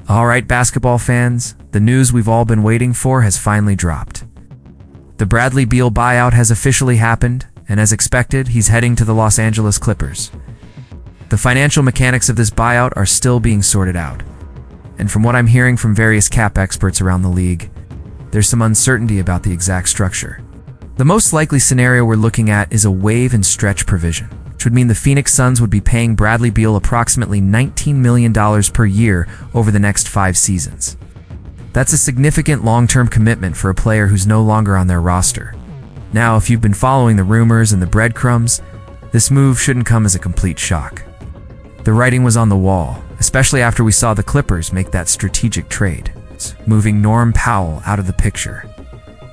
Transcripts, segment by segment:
All right, basketball fans, the news we've all been waiting for has finally dropped. The Bradley Beal buyout has officially happened, and as expected, he's heading to the Los Angeles Clippers. The financial mechanics of this buyout are still being sorted out, and from what I'm hearing from various cap experts around the league, there's some uncertainty about the exact structure. The most likely scenario we're looking at is a waive and stretch provision, which would mean the Phoenix Suns would be paying Bradley Beal approximately $19 million per year over the next 5 seasons. That's a significant long-term commitment for a player who's no longer on their roster. Now, if you've been following the rumors and the breadcrumbs, this move shouldn't come as a complete shock. The writing was on the wall, especially after we saw the Clippers make that strategic trade, moving Norm Powell out of the picture.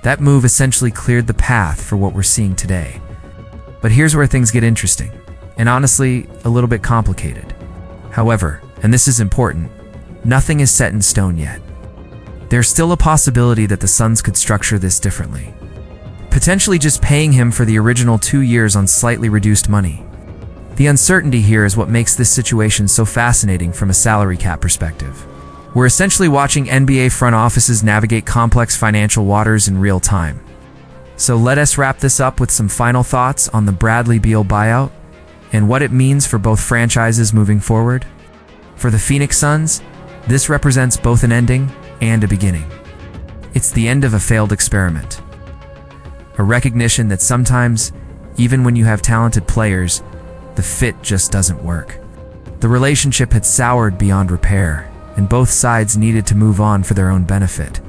That move essentially cleared the path for what we're seeing today. But here's where things get interesting, and honestly, a little bit complicated. However, and this is important, nothing is set in stone yet. There's still a possibility that the Suns could structure this differently, potentially just paying him for the original 2 years on slightly reduced money. The uncertainty here is what makes this situation so fascinating from a salary cap perspective. We're essentially watching NBA front offices navigate complex financial waters in real time. So let us wrap this up with some final thoughts on the Bradley Beal buyout and what it means for both franchises moving forward. For the Phoenix Suns, this represents both an ending and a beginning. It's the end of a failed experiment. A recognition that sometimes, even when you have talented players, the fit just doesn't work. The relationship had soured beyond repair, and both sides needed to move on for their own benefit.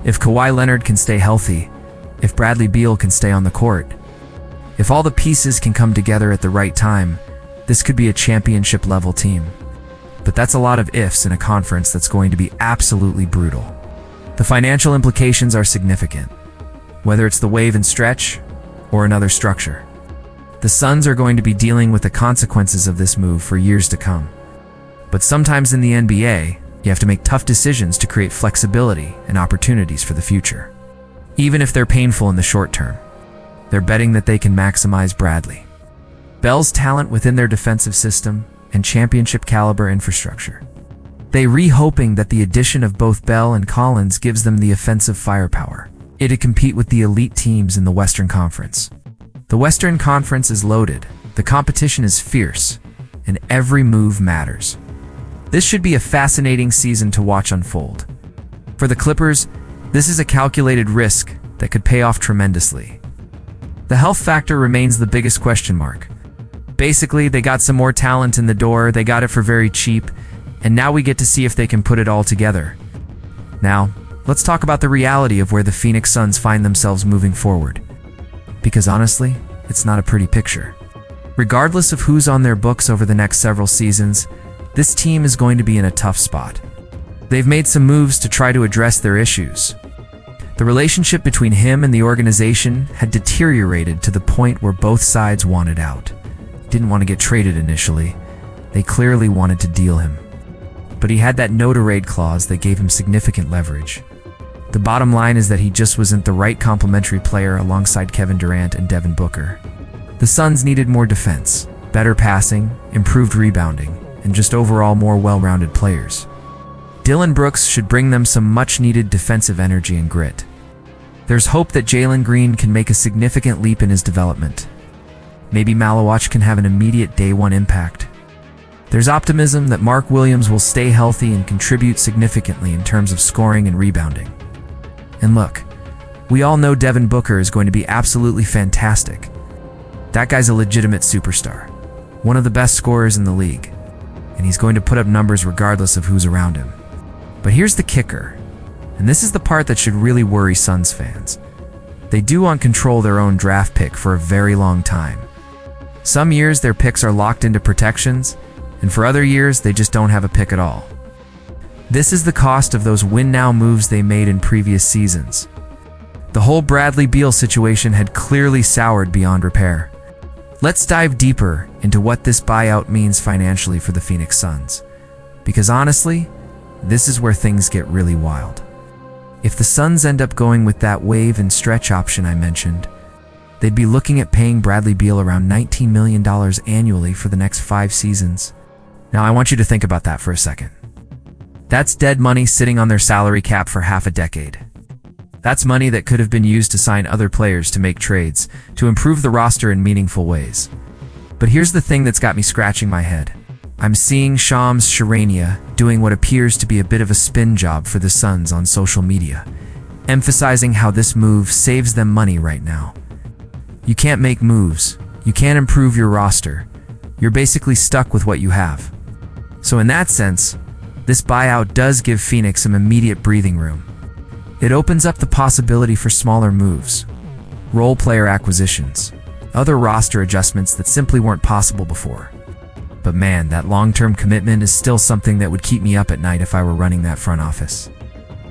If Kawhi Leonard can stay healthy, if Bradley Beal can stay on the court, if all the pieces can come together at the right time, this could be a championship-level team. But that's a lot of ifs in a conference that's going to be absolutely brutal. The financial implications are significant, whether it's the waive and stretch or another structure. The Suns are going to be dealing with the consequences of this move for years to come. But sometimes in the NBA, you have to make tough decisions to create flexibility and opportunities for the future. Even if they're painful in the short term, they're betting that they can maximize Bradley Beal's talent within their defensive system and championship-caliber infrastructure. They hoping that the addition of both Bell and Collins gives them the offensive firepower to compete with the elite teams in the Western Conference. The Western Conference is loaded, the competition is fierce, and every move matters. This should be a fascinating season to watch unfold. For the Clippers, this is a calculated risk that could pay off tremendously. The health factor remains the biggest question mark. Basically, they got some more talent in the door, they got it for very cheap, and now we get to see if they can put it all together. Now, let's talk about the reality of where the Phoenix Suns find themselves moving forward. Because honestly, it's not a pretty picture. Regardless of who's on their books over the next several seasons, this team is going to be in a tough spot. They've made some moves to try to address their issues. The relationship between him and the organization had deteriorated to the point where both sides wanted out. Didn't want to get traded initially. They clearly wanted to deal him. But he had that no-trade clause that gave him significant leverage. The bottom line is that he just wasn't the right complementary player alongside Kevin Durant and Devin Booker. The Suns needed more defense, better passing, improved rebounding, and just overall more well-rounded players. Dillon Brooks should bring them some much-needed defensive energy and grit. There's hope that Jalen Green can make a significant leap in his development. Maybe Malawach can have an immediate day-one impact. There's optimism that Mark Williams will stay healthy and contribute significantly in terms of scoring and rebounding. And look, we all know Devin Booker is going to be absolutely fantastic. That guy's a legitimate superstar, one of the best scorers in the league, and he's going to put up numbers regardless of who's around him. But here's the kicker, and this is the part that should really worry Suns fans. They do want control their own draft pick for a very long time. Some years their picks are locked into protections, and for other years they just don't have a pick at all. This is the cost of those win-now moves they made in previous seasons. The whole Bradley Beal situation had clearly soured beyond repair. Let's dive deeper into what this buyout means financially for the Phoenix Suns. Because honestly, this is where things get really wild. If the Suns end up going with that waive and stretch option I mentioned, they'd be looking at paying Bradley Beal around $19 million annually for the next 5 seasons. Now I want you to think about that for a second. That's dead money sitting on their salary cap for half a decade. That's money that could have been used to sign other players, to make trades, to improve the roster in meaningful ways. But here's the thing that's got me scratching my head. I'm seeing Shams Charania doing what appears to be a bit of a spin job for the Suns on social media, emphasizing how this move saves them money right now. You can't make moves. You can't improve your roster. You're basically stuck with what you have. So in that sense, this buyout does give Phoenix some immediate breathing room. It opens up the possibility for smaller moves, role player acquisitions, other roster adjustments that simply weren't possible before. But man, that long-term commitment is still something that would keep me up at night if I were running that front office.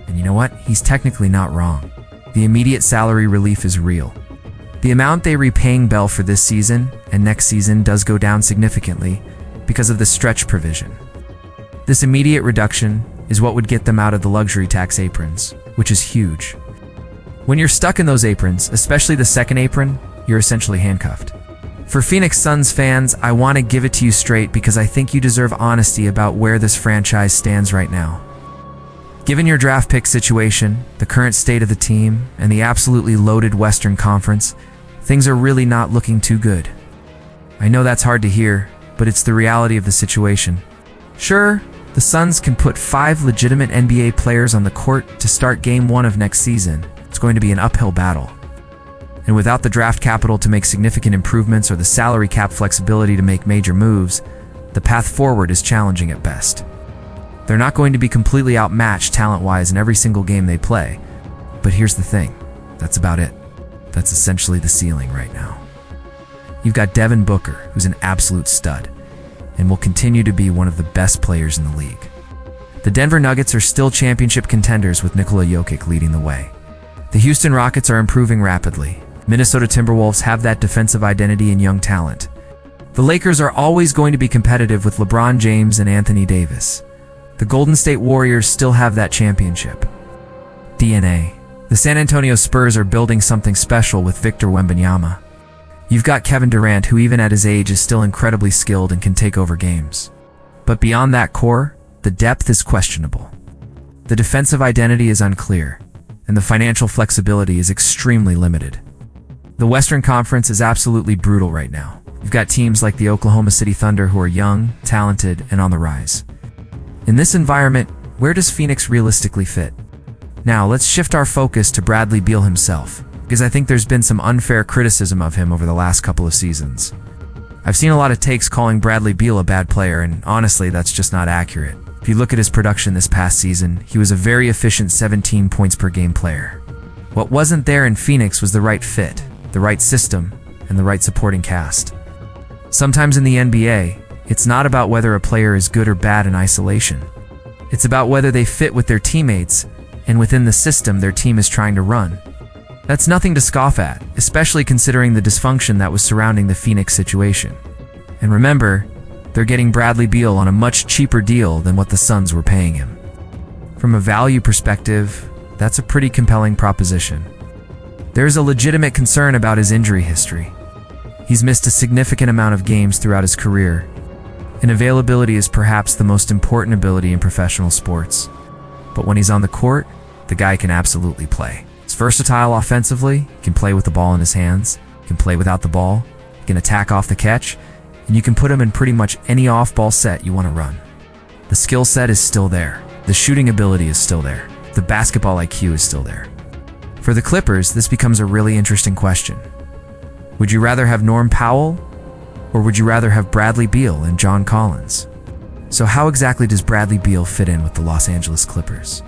And you know what? He's technically not wrong. The immediate salary relief is real. The amount they repaying Bell for this season and next season does go down significantly because of the stretch provision. This immediate reduction is what would get them out of the luxury tax aprons, which is huge. When you're stuck in those aprons, especially the second apron, you're essentially handcuffed. For Phoenix Suns fans, I want to give it to you straight because I think you deserve honesty about where this franchise stands right now. Given your draft pick situation, the current state of the team, and the absolutely loaded Western Conference, things are really not looking too good. I know that's hard to hear, but it's the reality of the situation. Sure, the Suns can put 5 legitimate NBA players on the court to start Game 1 of next season. It's going to be an uphill battle. And without the draft capital to make significant improvements or the salary cap flexibility to make major moves, the path forward is challenging at best. They're not going to be completely outmatched talent-wise in every single game they play. But here's the thing. That's about it. That's essentially the ceiling right now. You've got Devin Booker, who's an absolute stud, and will continue to be one of the best players in the league. The Denver Nuggets are still championship contenders with Nikola Jokic leading the way. The Houston Rockets are improving rapidly. Minnesota Timberwolves have that defensive identity and young talent. The Lakers are always going to be competitive with LeBron James and Anthony Davis. The Golden State Warriors still have that championship DNA. The San Antonio Spurs are building something special with Victor Wembanyama. You've got Kevin Durant, who even at his age is still incredibly skilled and can take over games. But beyond that core, the depth is questionable. The defensive identity is unclear, and the financial flexibility is extremely limited. The Western Conference is absolutely brutal right now. You've got teams like the Oklahoma City Thunder who are young, talented, and on the rise. In this environment, where does Phoenix realistically fit? Now, let's shift our focus to Bradley Beal himself, because I think there's been some unfair criticism of him over the last couple of seasons. I've seen a lot of takes calling Bradley Beal a bad player, and honestly, that's just not accurate. If you look at his production this past season, he was a very efficient 17 points per game player. What wasn't there in Phoenix was the right fit, the right system, and the right supporting cast. Sometimes in the NBA, it's not about whether a player is good or bad in isolation. It's about whether they fit with their teammates and within the system their team is trying to run. That's nothing to scoff at, especially considering the dysfunction that was surrounding the Phoenix situation. And remember, they're getting Bradley Beal on a much cheaper deal than what the Suns were paying him. From a value perspective, that's a pretty compelling proposition. There's a legitimate concern about his injury history. He's missed a significant amount of games throughout his career, and availability is perhaps the most important ability in professional sports. But when he's on the court, the guy can absolutely play. He's versatile offensively, he can play with the ball in his hands, he can play without the ball, he can attack off the catch, and you can put him in pretty much any off-ball set you want to run. The skill set is still there. The shooting ability is still there. The basketball IQ is still there. For the Clippers, this becomes a really interesting question. Would you rather have Norm Powell, or would you rather have Bradley Beal and John Collins? So how exactly does Bradley Beal fit in with the Los Angeles Clippers?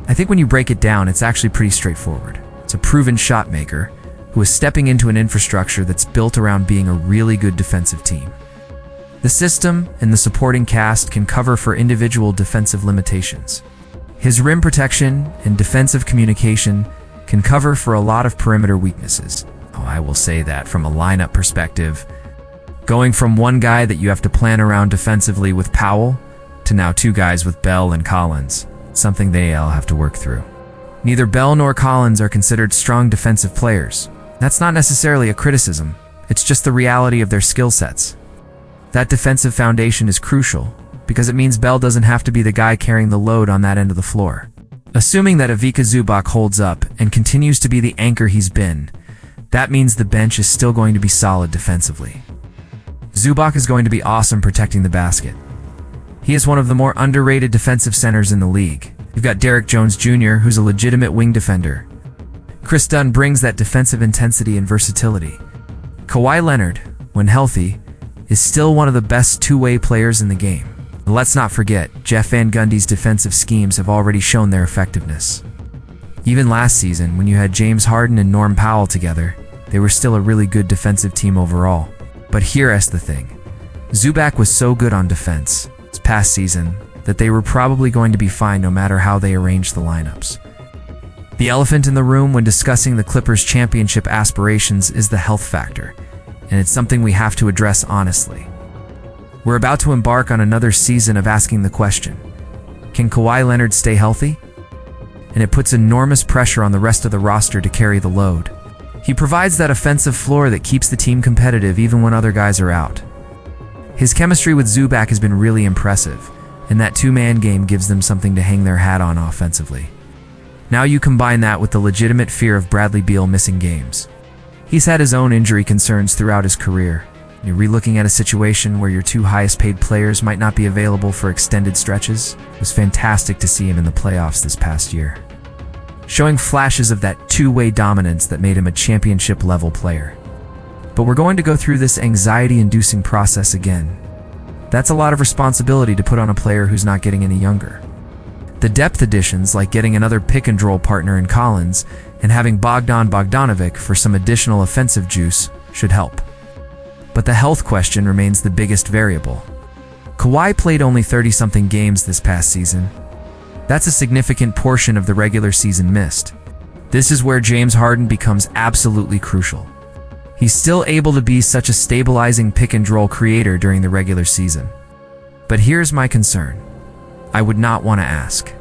I think when you break it down, it's actually pretty straightforward. It's a proven shot maker who is stepping into an infrastructure that's built around being a really good defensive team. The system and the supporting cast can cover for individual defensive limitations. His rim protection and defensive communication can cover for a lot of perimeter weaknesses. Oh, I will say that from a lineup perspective, going from one guy that you have to plan around defensively with Powell to now 2 guys with Bell and Collins, something they all have to work through. Neither Bell nor Collins are considered strong defensive players. That's not necessarily a criticism, it's just the reality of their skill sets. That defensive foundation is crucial because it means Bell doesn't have to be the guy carrying the load on that end of the floor. Assuming that Ivica Zubac holds up and continues to be the anchor he's been, that means the bench is still going to be solid defensively. Zubac is going to be awesome protecting the basket. He is one of the more underrated defensive centers in the league. You've got Derrick Jones Jr., who's a legitimate wing defender. Chris Dunn brings that defensive intensity and versatility. Kawhi Leonard, when healthy, is still one of the best two-way players in the game. And let's not forget, Jeff Van Gundy's defensive schemes have already shown their effectiveness. Even last season, when you had James Harden and Norm Powell together, they were still a really good defensive team overall. But here's the thing. Zubac was so good on defense this past season that they were probably going to be fine no matter how they arranged the lineups. The elephant in the room when discussing the Clippers' championship aspirations is the health factor, and it's something we have to address honestly. We're about to embark on another season of asking the question, can Kawhi Leonard stay healthy? And it puts enormous pressure on the rest of the roster to carry the load. He provides that offensive floor that keeps the team competitive even when other guys are out. His chemistry with Zubac has been really impressive, and that two-man game gives them something to hang their hat on offensively. Now you combine that with the legitimate fear of Bradley Beal missing games. He's had his own injury concerns throughout his career. You're relooking at a situation where your two highest-paid players might not be available for extended stretches. It was fantastic to see him in the playoffs this past year, showing flashes of that two-way dominance that made him a championship-level player. But we're going to go through this anxiety-inducing process again. That's a lot of responsibility to put on a player who's not getting any younger. The depth additions, like getting another pick-and-roll partner in Collins and having Bogdan Bogdanovic for some additional offensive juice, should help. But the health question remains the biggest variable. Kawhi played only 30-something games this past season. That's a significant portion of the regular season missed. This is where James Harden becomes absolutely crucial. He's still able to be such a stabilizing pick-and-roll creator during the regular season. But here's my concern. I would not want to ask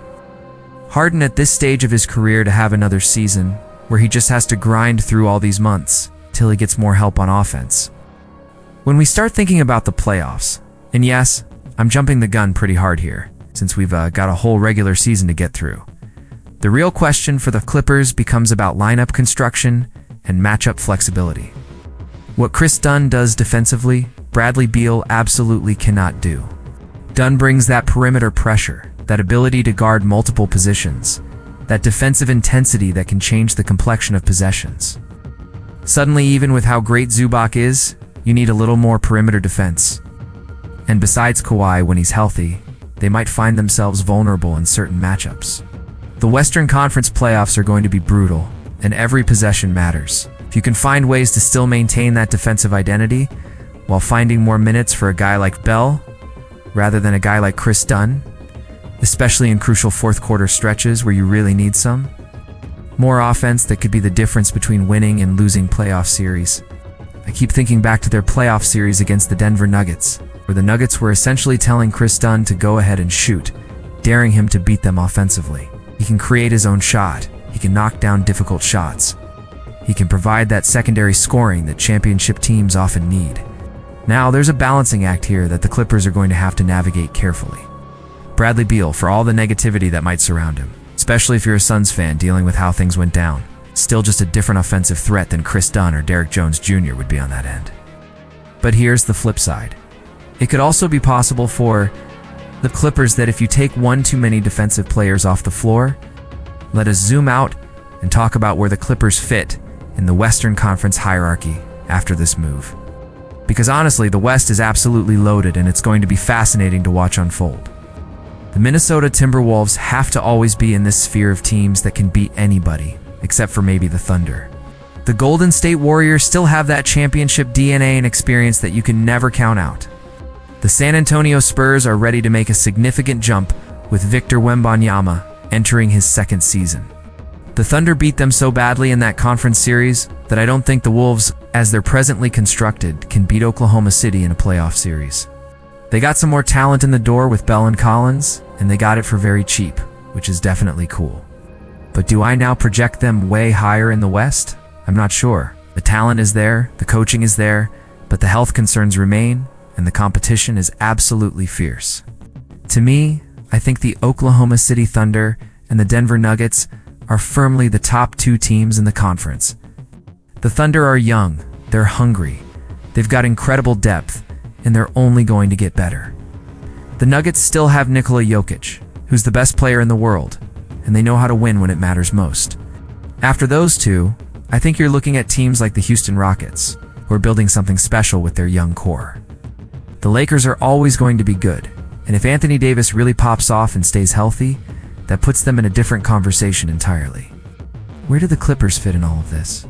Harden at this stage of his career to have another season where he just has to grind through all these months till he gets more help on offense. When we start thinking about the playoffs, and yes, I'm jumping the gun pretty hard here, since we've got a whole regular season to get through. The real question for the Clippers becomes about lineup construction and matchup flexibility. What Chris Dunn does defensively, Bradley Beal absolutely cannot do. Dunn brings that perimeter pressure, that ability to guard multiple positions, that defensive intensity that can change the complexion of possessions. Suddenly, even with how great Zubac is, you need a little more perimeter defense. And besides Kawhi, when he's healthy, they might find themselves vulnerable in certain matchups. The Western Conference playoffs are going to be brutal, and every possession matters. If you can find ways to still maintain that defensive identity while finding more minutes for a guy like Bell rather than a guy like Chris Dunn, especially in crucial fourth-quarter stretches where you really need some, more offense that could be the difference between winning and losing playoff series. I keep thinking back to their playoff series against the Denver Nuggets, where the Nuggets were essentially telling Chris Dunn to go ahead and shoot, daring him to beat them offensively. He can create his own shot. He can knock down difficult shots. He can provide that secondary scoring that championship teams often need. Now, there's a balancing act here that the Clippers are going to have to navigate carefully. Bradley Beal, for all the negativity that might surround him, especially if you're a Suns fan dealing with how things went down, still just a different offensive threat than Chris Dunn or Derrick Jones Jr. would be on that end. But here's the flip side. It could also be possible for the Clippers that if you take one too many defensive players off the floor, let us zoom out and talk about where the Clippers fit in the Western Conference hierarchy after this move. Because honestly, the West is absolutely loaded and it's going to be fascinating to watch unfold. The Minnesota Timberwolves have to always be in this sphere of teams that can beat anybody, except for maybe the Thunder. The Golden State Warriors still have that championship DNA and experience that you can never count out. The San Antonio Spurs are ready to make a significant jump with Victor Wembanyama entering his second season. The Thunder beat them so badly in that conference series that I don't think the Wolves, as they're presently constructed, can beat Oklahoma City in a playoff series. They got some more talent in the door with Bell and Collins, and they got it for very cheap, which is definitely cool. But do I now project them way higher in the West? I'm not sure. The talent is there, the coaching is there, but the health concerns remain, and the competition is absolutely fierce. To me, I think the Oklahoma City Thunder and the Denver Nuggets are firmly the top two teams in the conference. The Thunder are young, they're hungry, they've got incredible depth, and they're only going to get better. The Nuggets still have Nikola Jokic, who's the best player in the world, and they know how to win when it matters most. After those two, I think you're looking at teams like the Houston Rockets, who are building something special with their young core. The Lakers are always going to be good, and if Anthony Davis really pops off and stays healthy, that puts them in a different conversation entirely. Where do the Clippers fit in all of this?